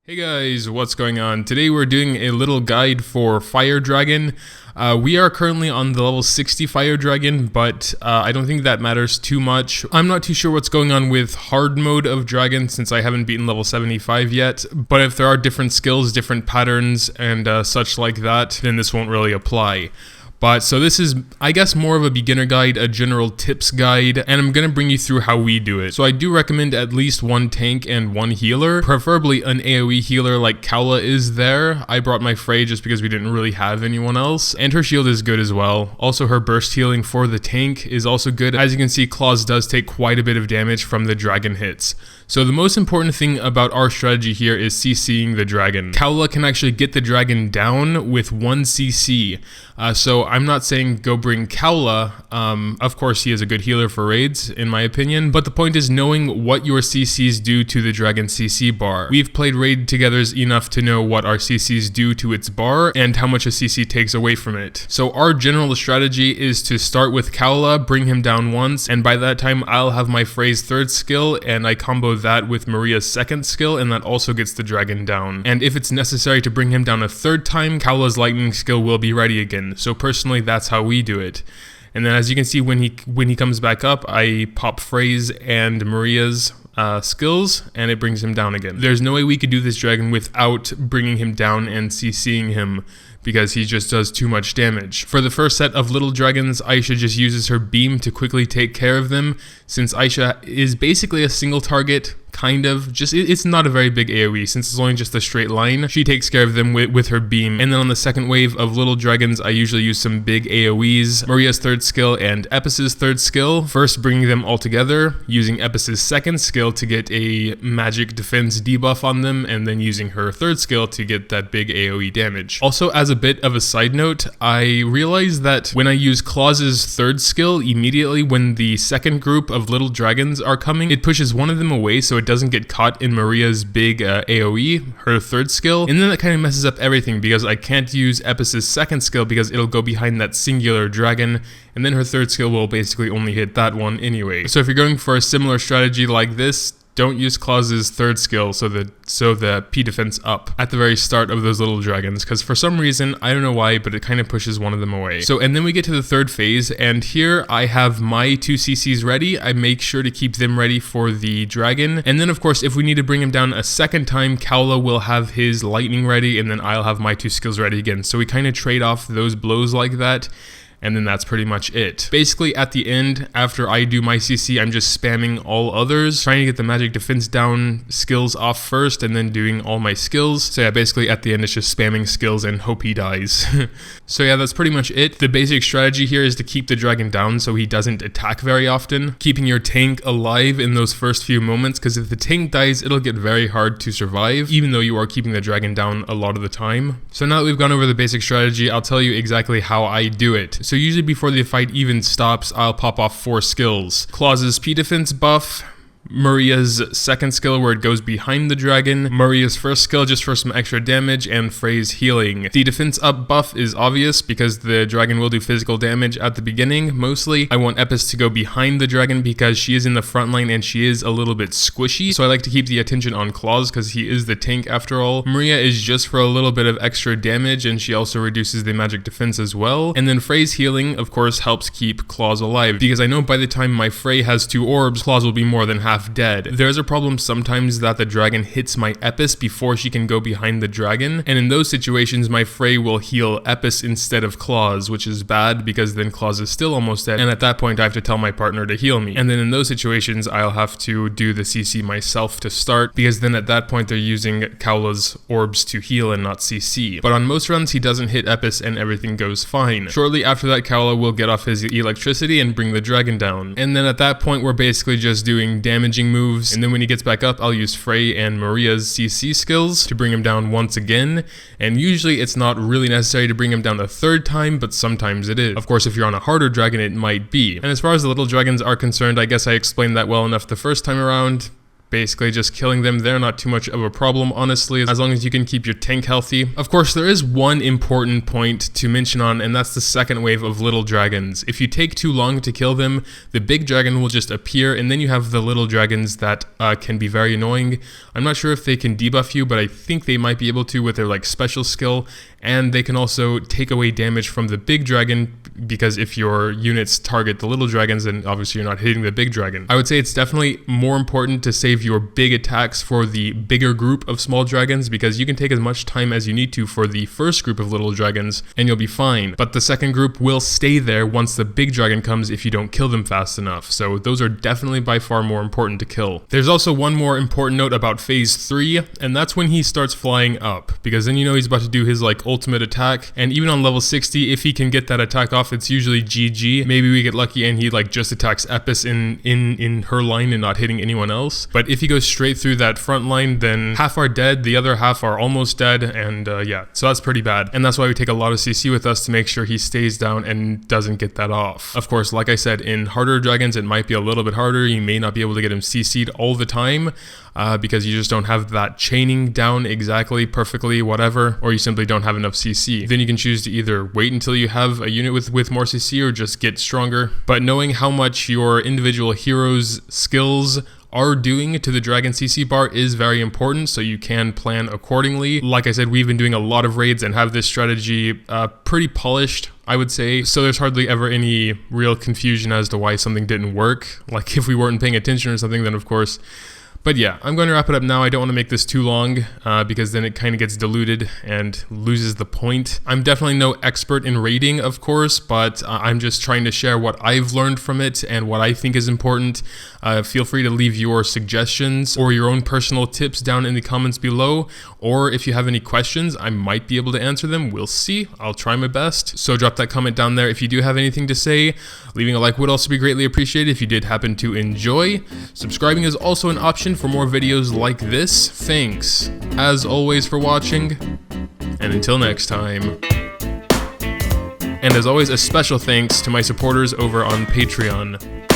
Hey guys, what's going on? Today we're doing a little guide for Fire Dragon. We are currently on the level 60 Fire Dragon, but I don't think that matters too much. I'm not too sure what's going on with hard mode of Dragon since I haven't beaten level 75 yet, but if there are different skills, different patterns, and such like that, then this won't really apply. But so this is, I guess, more of a beginner guide, a general tips guide, and I'm going to bring you through how we do it. So I do recommend at least one tank and one healer, preferably an AoE healer like Kaula is there. I brought my Frey just because we didn't really have anyone else, and her shield is good as well. Also, her burst healing for the tank is also good. As you can see, Claws does take quite a bit of damage from the dragon hits. So the most important thing about our strategy here is CCing the dragon. Kaula can actually get the dragon down with 1 CC. So I'm not saying go bring Kaula. Of course, he is a good healer for raids, in my opinion. But the point is knowing what your CCs do to the dragon CC bar. We've played raid togethers enough to know what our CCs do to its bar and how much a CC takes away from it. So our general strategy is to start with Kaula, bring him down once, and by that time I'll have my Frey's 3rd skill, and I combo that with Maria's 2nd skill, and that also gets the dragon down. And if it's necessary to bring him down a 3rd time, Kaula's lightning skill will be ready again. So personally, that's how we do it. And then as you can see, when he comes back up, I pop Frey's and Maria's skills, and it brings him down again. There's no way we could do this dragon without bringing him down and CCing him, because he just does too much damage. For the first set of little dragons, Aisha just uses her beam to quickly take care of them, since Aisha is basically a single target, kind of. It's not a very big AoE, since it's only just a straight line. She takes care of them with her beam. And then on the second wave of little dragons, I usually use some big AoEs, Maria's 3rd skill and Epis' 3rd skill. First bringing them all together, using Epis' 2nd skill to get a magic defense debuff on them, and then using her 3rd skill to get that big AoE damage. Also, as a bit of a side note, I realized that when I use Claws' 3rd skill, immediately when the second group of little dragons are coming, it pushes one of them away so it doesn't get caught in Maria's big AoE, her 3rd skill, and then that kind of messes up everything because I can't use Epis' 2nd skill because it'll go behind that singular dragon, and then her 3rd skill will basically only hit that one anyway. So if you're going for a similar strategy like this, don't use Claws' 3rd skill, so the P defense up at the very start of those little dragons, because for some reason, I don't know why, but it kind of pushes one of them away. So, and then we get to the 3rd phase, and here I have my 2 CCs ready. I make sure to keep them ready for the dragon, and then of course, if we need to bring him down a 2nd time, Kaula will have his lightning ready, and then I'll have my 2 skills ready again. So we kind of trade off those blows like that. And then that's pretty much it. Basically, at the end, after I do my CC, I'm just spamming all others, trying to get the magic defense down skills off first, and then doing all my skills. So yeah, basically at the end, it's just spamming skills and hope he dies. So yeah, that's pretty much it. The basic strategy here is to keep the dragon down so he doesn't attack very often, keeping your tank alive in those first few moments, because if the tank dies, it'll get very hard to survive, even though you are keeping the dragon down a lot of the time. So now that we've gone over the basic strategy, I'll tell you exactly how I do it. So usually before the fight even stops, I'll pop off 4 skills. Claws' P defense buff, Maria's 2nd skill where it goes behind the dragon, Maria's 1st skill just for some extra damage, and Frey's healing. The defense up buff is obvious because the dragon will do physical damage at the beginning, mostly. I want Epis to go behind the dragon because she is in the front line and she is a little bit squishy, so I like to keep the attention on Claws because he is the tank after all. Maria is just for a little bit of extra damage, and she also reduces the magic defense as well. And then Frey's healing, of course, helps keep Claws alive, because I know by the time my Frey has 2 orbs, Claws will be more than half dead. There's a problem sometimes that the dragon hits my Epis before she can go behind the dragon, and in those situations my Frey will heal Epis instead of Claws, which is bad because then Claws is still almost dead, and at that point I have to tell my partner to heal me. And then in those situations I'll have to do the CC myself to start, because then at that point they're using Kaula's orbs to heal and not CC. But on most runs he doesn't hit Epis and everything goes fine. Shortly after that, Kaula will get off his electricity and bring the dragon down, and then at that point we're basically just doing damaging moves, and then when he gets back up, I'll use Frey and Maria's CC skills to bring him down once again, and usually it's not really necessary to bring him down a third time, but sometimes it is. Of course, if you're on a harder dragon, it might be. And as far as the little dragons are concerned, I guess I explained that well enough the first time around. basically just killing them. They're not too much of a problem, honestly, as long as you can keep your tank healthy. Of course, there is one important point to mention on, and that's the second wave of little dragons. If you take too long to kill them, the big dragon will just appear, and then you have the little dragons that can be very annoying. I'm not sure if they can debuff you, but I think they might be able to with their like special skill, and they can also take away damage from the big dragon, because if your units target the little dragons, then obviously you're not hitting the big dragon. I would say it's definitely more important to save your big attacks for the bigger group of small dragons, because you can take as much time as you need to for the first group of little dragons and you'll be fine. But the second group will stay there once the big dragon comes if you don't kill them fast enough. So those are definitely by far more important to kill. There's also one more important note about phase 3, and that's when he starts flying up, because then you know he's about to do his like ultimate attack, and even on level 60, if he can get that attack off, it's usually GG. Maybe we get lucky and he like just attacks Epis in her line and not hitting anyone else. But if he goes straight through that front line, then half are dead, the other half are almost dead, and yeah, so that's pretty bad. And that's why we take a lot of CC with us to make sure he stays down and doesn't get that off. Of course, like I said, in harder dragons, it might be a little bit harder. You may not be able to get him CC'd all the time, because you just don't have that chaining down exactly, perfectly, whatever, or you simply don't have enough CC. Then you can choose to either wait until you have a unit with more CC or just get stronger. But knowing how much your individual hero's skills are doing to the dragon CC bar is very important, so you can plan accordingly. Like I said, we've been doing a lot of raids and have this strategy pretty polished, I would say, so there's hardly ever any real confusion as to why something didn't work. Like if we weren't paying attention or something, then of course. But yeah, I'm going to wrap it up now. I don't want to make this too long because then it kind of gets diluted and loses the point. I'm definitely no expert in raiding, of course, but I'm just trying to share what I've learned from it and what I think is important. Feel free to leave your suggestions or your own personal tips down in the comments below, or if you have any questions, I might be able to answer them. We'll see. I'll try my best. So drop that comment down there if you do have anything to say. Leaving a like would also be greatly appreciated if you did happen to enjoy. Subscribing is also an option for more videos like this. Thanks, as always, for watching, and until next time. And as always, a special thanks to my supporters over on Patreon.